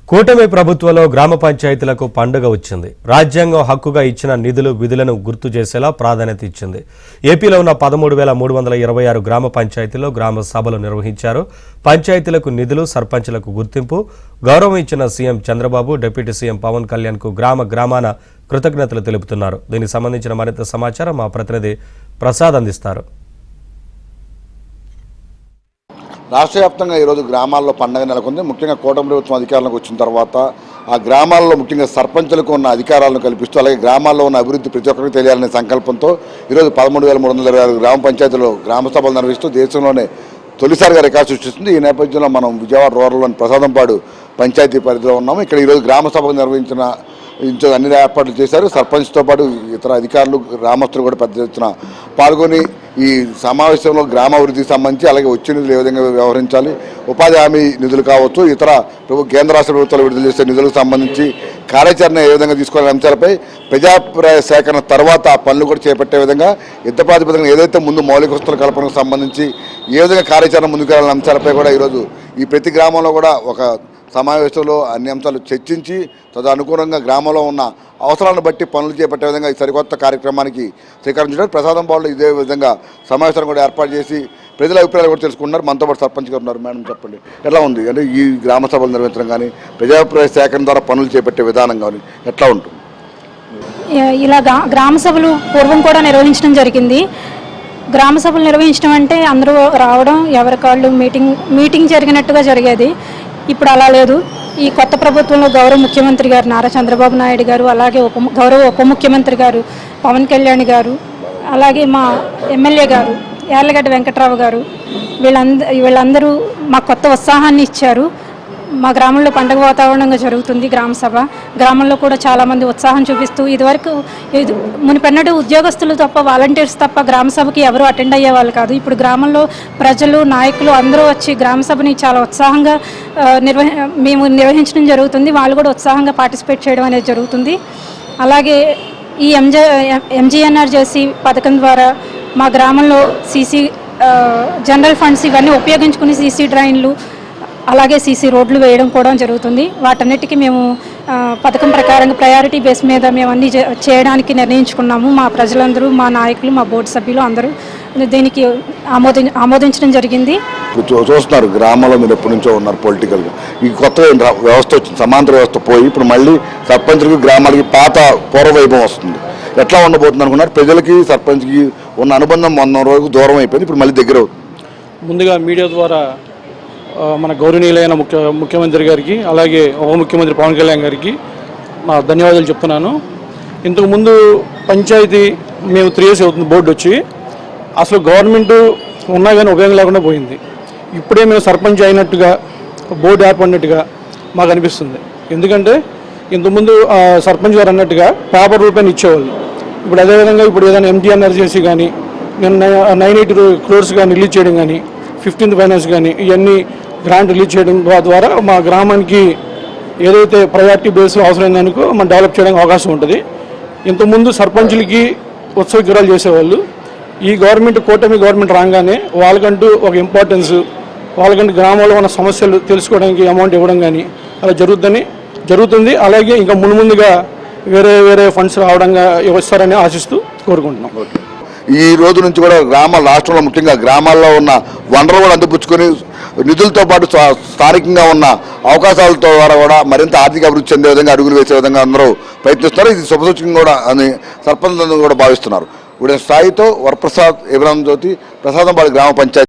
కూటమి ప్రభుత్వంలో గ్రామ పంచాయతీలకు పండుగ వచ్చింది. రాజ్యాంగం హక్కుగా ఇచ్చిన నిధులు విధులను గుర్తు చేసేలా ప్రాధాన్యత ఇచ్చింది. ఏపీలో ఉన్న 13,326 గ్రామ పంచాయతీల్లో గ్రామ సభలు నిర్వహించారు. పంచాయతీలకు నిధులు, సర్పంచులకు గుర్తింపు, గౌరవం ఇచ్చిన CM Chandrababu, deputy CM Pawan Kalyan కు గ్రామాన కృతజ్ఞతలు తెలుపుతున్నారు. దీనికి సంబంధించిన మరింత సమాచారం మా ప్రతినిధి ప్రసాద్ అందిస్తారు. రాష్ట్ర వ్యాప్తంగా ఈరోజు గ్రామాల్లో పండుగ నెలకొంది. ముఖ్యంగా కూటమి ప్రభుత్వం అధికారంలోకి వచ్చిన తర్వాత ఆ గ్రామాల్లో ముఖ్యంగా సర్పంచులకు ఉన్న అధికారాలను కల్పిస్తూ అలాగే గ్రామాల్లో ఉన్న అభివృద్ధి ప్రతి ఒక్కరికి తెలియాలనే సంకల్పంతో ఈరోజు 13,326 గ్రామ పంచాయతీలో గ్రామ సభలు నిర్వహిస్తూ దేశంలోనే తొలిసారిగా రికార్డు సృష్టిస్తుంది. ఈ నేపథ్యంలో మనం విజయవాడ రూరల్లోని ప్రసాదంపాడు పంచాయతీ పరిధిలో ఉన్నాము. ఇక్కడ ఈరోజు గ్రామ సభకు నిర్వహించిన అన్ని ఏర్పాట్లు చేశారు. సర్పంచ్తో పాటు ఇతర అధికారులు, గ్రామస్తులు కూడా పెద్ద ఎత్తున పాల్గొని ఈ సమావేశంలో గ్రామాభివృద్ధికి సంబంధించి అలాగే వచ్చే నిధులు ఏ విధంగా వ్యవహరించాలి, ఉపాధి హామీ నిధులు కావచ్చు, ఇతర కేంద్ర రాష్ట్ర ప్రభుత్వాలు విడుదల చేసే నిధులకు సంబంధించి కార్యాచరణ ఏ విధంగా తీసుకోవాలనే అంశాలపై ప్రజాభిప్రాయ సేకరణ తర్వాత పనులు కూడా చేపట్టే విధంగా యుద్ధ ప్రాతిపదికన ఏదైతే ముందు మౌలిక వసతుల కల్పనకు సంబంధించి ఏ విధంగా కార్యాచరణ ముందుకు వెళ్ళాలనే అంశాలపై కూడా ఈరోజు ఈ ప్రతి గ్రామంలో కూడా ఒక సమావేశంలో అన్ని అంశాలు చర్చించి తదనుగుణంగా గ్రామంలో ఉన్న అవసరాలను బట్టి పనులు చేపట్టే విధంగా ఈ సరికొత్త కార్యక్రమానికి శ్రీకారం చుట్టారు. ప్రసాదం బాల్లో ఇదే విధంగా సమావేశాన్ని కూడా ఏర్పాటు చేసి ప్రజల అభిప్రాయాలు కూడా తెలుసుకుంటున్నారు. మనతో పాటు సర్పంచ్ గారు ఉన్నారు. మేడం, చెప్పండి, ఎలా ఉంది అంటే ఈ గ్రామ సభలు నిర్వహించడం కానీ ప్రజాభిప్రాయ సేకరణ ద్వారా పనులు చేపట్టే విధానం కానీ ఎట్లా ఉంటుంది? ఇలా గ్రామ సభలు పూర్వం కూడా నిర్వహించడం జరిగింది. గ్రామ సభలు నిర్వహించడం అంటే అందరూ రావడం, ఎవరి కాళ్ళు మీటింగ్ జరిగినట్టుగా జరిగేది. ఇప్పుడు అలా లేదు. ఈ కొత్త ప్రభుత్వంలో గౌరవ ముఖ్యమంత్రి గారు నారా చంద్రబాబు నాయుడు గారు, అలాగే గౌరవ ఉప ముఖ్యమంత్రి గారు పవన్ కళ్యాణ్ గారు, అలాగే మా ఎమ్మెల్యే గారు యార్లగడ్డ వెంకట్రావు గారు వీళ్ళందరూ మా కొత్త ఉత్సాహాన్ని ఇచ్చారు. మా గ్రామంలో పండుగ వాతావరణంగా జరుగుతుంది గ్రామ సభ. గ్రామంలో కూడా చాలామంది ఉత్సాహం చూపిస్తూ ఇదివరకు మునిపెన్నడూ ఉద్యోగస్తులు తప్ప, వాలంటీర్స్ తప్ప గ్రామ సభకి ఎవరు అటెండ్ అయ్యేవాళ్ళు కాదు. ఇప్పుడు గ్రామంలో ప్రజలు, నాయకులు అందరూ వచ్చి గ్రామ సభని చాలా ఉత్సాహంగా మేము నిర్వహించడం జరుగుతుంది. వాళ్ళు కూడా ఉత్సాహంగా పార్టిసిపేట్ చేయడం అనేది జరుగుతుంది. అలాగే ఈ ఎంజీఎన్ఆర్జేసీ పథకం ద్వారా మా గ్రామంలో సీసీ జనరల్ ఫండ్స్ ఇవన్నీ ఉపయోగించుకుని సీసీ డ్రైన్లు అలాగే సీసీ రోడ్లు వేయడం కూడా జరుగుతుంది. వాటన్నిటికీ మేము పథకం ప్రకారంగా ప్రయారిటీ బేస్ మీద మేము అన్నీ చేయడానికి నిర్ణయించుకున్నాము. మా ప్రజలందరూ, మా నాయకులు, మా బోర్డు సభ్యులు అందరూ దీనికి ఆమోదించడం జరిగింది. చూస్తున్నారు, గ్రామంలో మీరు ఎప్పటి నుంచో ఉన్నారు పొలిటికల్గా. ఈ కొత్త వ్యవస్థ వచ్చింది, సమాంతర వ్యవస్థ పోయి ఇప్పుడు మళ్ళీ సర్పంచులకి గ్రామాలకి పాత పూర్వవైభవం వస్తుంది. ఎట్లా ఉండబోతుంది అనుకున్నారు? ప్రజలకి సర్పంచ్కి ఉన్న అనుబంధం 100 రోజులకు దూరం అయిపోయింది, ఇప్పుడు మళ్ళీ దగ్గర అవుతుంది. ముందుగా మీడియా ద్వారా మన గౌరవనీయులైన ముఖ్యమంత్రి గారికి, అలాగే ఉప ముఖ్యమంత్రి పవన్ కళ్యాణ్ గారికి నా ధన్యవాదాలు చెప్తున్నాను. ఇంతకుముందు పంచాయతీ మేము 3 years అవుతుంది బోర్డు వచ్చి, అసలు గవర్నమెంట్ ఉన్నా కానీ ఉపయోగం లేకుండా పోయింది. ఇప్పుడే మేము సర్పంచ్ అయినట్టుగా, బోర్డు ఏర్పడినట్టుగా మాకు అనిపిస్తుంది. ఎందుకంటే ఇంతకుముందు సర్పంచ్ గారు అన్నట్టుగా పేపర్ రూపాయలు ఇచ్చేవాళ్ళు. ఇప్పుడు అదేవిధంగా ఇప్పుడు ఏదైనా ఎంజీఎన్ఆర్జేసీ కానీ, నేను 980 crores కానీ రిలీజ్ చేయడం కానీ, 15th ఫైనాన్స్ కానీ ఇవన్నీ గ్రాంట్ రిలీజ్ చేయడం ద్వారా మా గ్రామానికి ఏదైతే ప్రయారిటీ బేస్ అవసరమైన దానికో మనం డెవలప్ చేయడానికి అవకాశం ఉంటుంది. ఇంతకుముందు సర్పంచులకి ఉత్సవ గిరాలు చేసేవాళ్ళు. ఈ గవర్నమెంట్, కూటమి గవర్నమెంట్ రాగానే వాళ్ళకంటూ ఒక ఇంపార్టెన్స్, వాళ్ళకంటూ గ్రామంలో ఉన్న సమస్యలు తెలుసుకోవడానికి అమౌంట్ ఇవ్వడం కానీ అలా జరుగుతుంది. అలాగే ఇంకా ముందుగా వేరే ఫండ్స్ రావడంగా వస్తారని ఆశిస్తూ కోరుకుంటున్నాం. ఈ రోజు నుంచి కూడా రాష్ట్రంలో ముఖ్యంగా గ్రామాల్లో ఉన్న వనరులు కూడా అందిపుచ్చుకొని నిధులతో పాటు స్థానికంగా ఉన్న అవకాశాలతో ద్వారా కూడా మరింత ఆర్థిక అభివృద్ధి చెందే విధంగా అడుగులు వేసే విధంగా అందరూ ప్రయత్నిస్తున్నారు. ఇది శుభసూచకంగా కూడా అని సర్పంచులందరూ కూడా భావిస్తున్నారు. ఇప్పుడు స్థాయితో వరప్రసాద్, ఇబ్రాహిం జ్యోతి, ప్రసాదంపాడు గ్రామ పంచాయతీ.